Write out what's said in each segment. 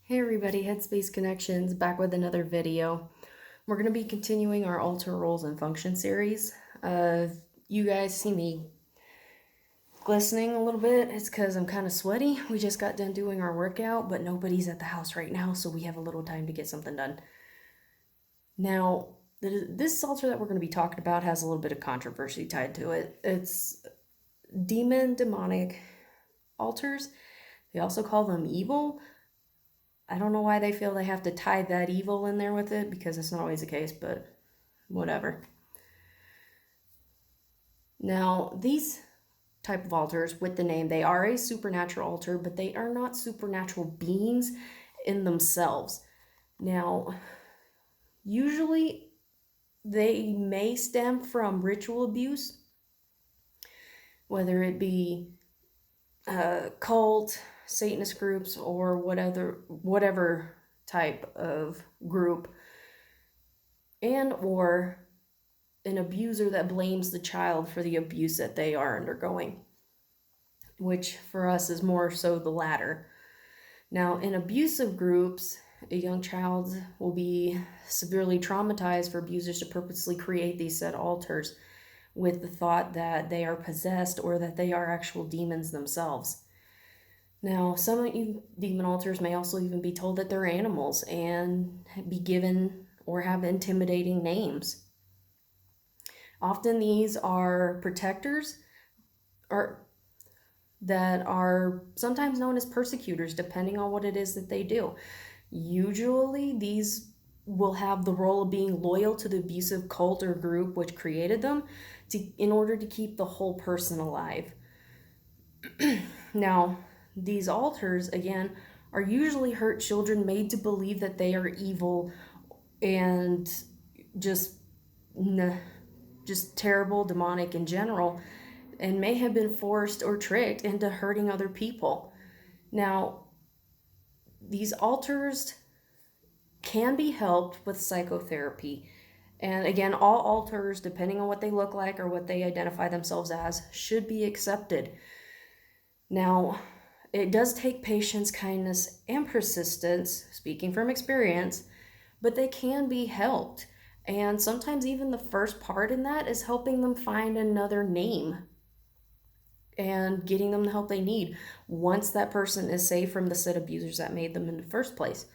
Hey everybody, HeadspaceConnections back with another video. We're going to be continuing our alter roles and function series. You guys see me glistening a little bit. It's because I'm kind of sweaty. We just got done doing our workout, but nobody's at the house right now, so we have a little time to get something done. Now, this altar that we're going to be talking about has a little bit of controversy tied to it. It's demonic altars. They also call them evil. I don't know why they feel they have to tie that evil in there with it, because it's not always the case, but whatever. Now, these type of altars with the name, they are a supernatural altar, but they are not supernatural beings in themselves. Now, usually they may stem from ritual abuse, whether it be cult, Satanist groups, or whatever type of group, and or an abuser that blames the child for the abuse that they are undergoing, which for us is more so the latter. Now, in abusive groups, a young child will be severely traumatized for abusers to purposely create these said altars with the thought that they are possessed or that they are actual demons themselves. Now, some demon altars may also even be told that they're animals and be given or have intimidating names. Often these are protectors that are sometimes known as persecutors, depending on what it is that they do. Usually these will have the role of being loyal to the abusive cult or group which created them in order to keep the whole person alive. Now, these altars, again, are usually hurt children made to believe that they are evil and just terrible, demonic in general, and may have been forced or tricked into hurting other people. Now, these altars can be helped with psychotherapy. And again, all altars, depending on what they look like or what they identify themselves as, should be accepted. Now, it does take patience, kindness, and persistence, speaking from experience, but they can be helped. And sometimes even the first part in that is helping them find another name and getting them the help they need once that person is safe from the said abusers that made them in the first place.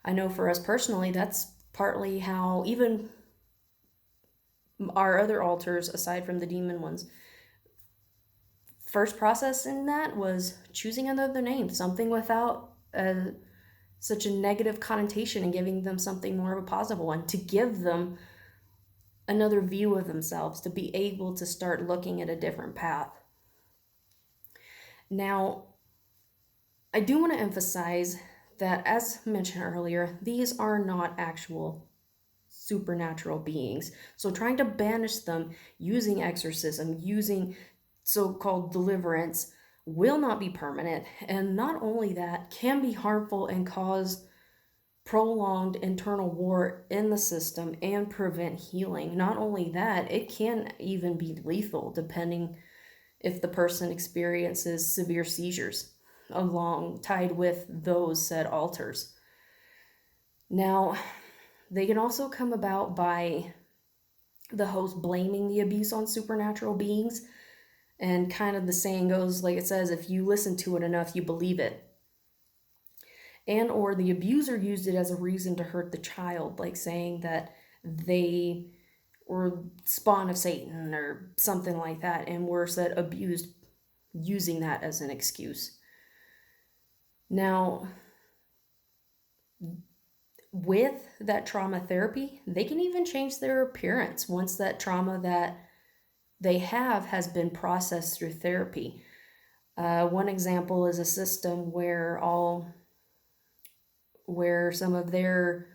I know for us personally, that's partly how even our other altars, aside from the demon ones, first process in that was choosing another name, something without such a negative connotation, and giving them something more of a positive one, to give them another view of themselves, to be able to start looking at a different path. Now, I do want to emphasize that, as mentioned earlier, these are not actual supernatural beings. So trying to banish them using exorcism, using so-called deliverance, will not be permanent. And not only that, can be harmful and cause prolonged internal war in the system and prevent healing. Not only that, it can even be lethal, depending if the person experiences severe seizures tied with those said altars. Now, they can also come about by the host blaming the abuse on supernatural beings, and kind of the saying goes, like it says, if you listen to it enough, you believe it. And or the abuser used it as a reason to hurt the child, like saying that they were spawn of Satan or something like that, and were said abused using that as an excuse. Now, with that trauma therapy, they can even change their appearance once that trauma that they have has been processed through therapy. One example is a system where some of their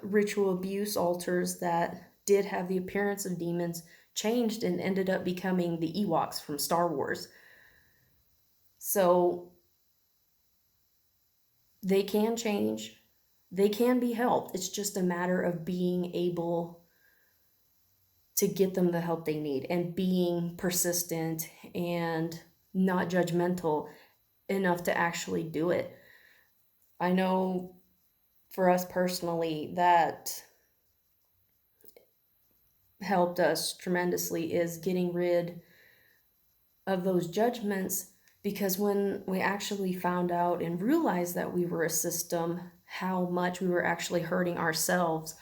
ritual abuse altars that did have the appearance of demons changed and ended up becoming the Ewoks from Star Wars. So they can change, they can be helped. It's just a matter of being able to get them the help they need, and being persistent and not judgmental enough to actually do it. I know for us personally that helped us tremendously is getting rid of those judgments, because when we actually found out and realized that we were a system, how much we were actually hurting ourselves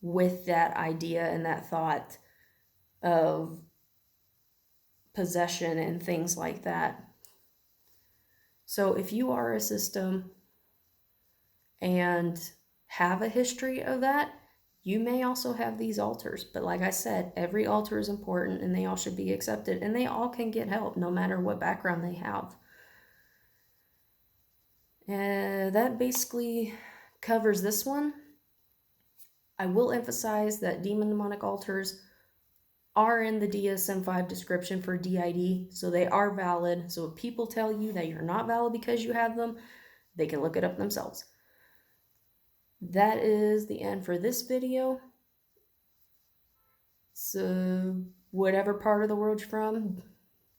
with that idea and that thought of possession and things like that. So if you are a system and have a history of that, you may also have these alters. But like I said, every alter is important and they all should be accepted, and they all can get help no matter what background they have. And that basically covers this one. I will emphasize that demon demonic altars are in the DSM-5 description for DID, so they are valid. So if people tell you that you're not valid because you have them, they can look it up themselves. That is the end for this video. So whatever part of the world you're from,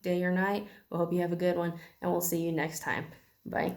day or night, we hope you have a good one, and we'll see you next time. Bye.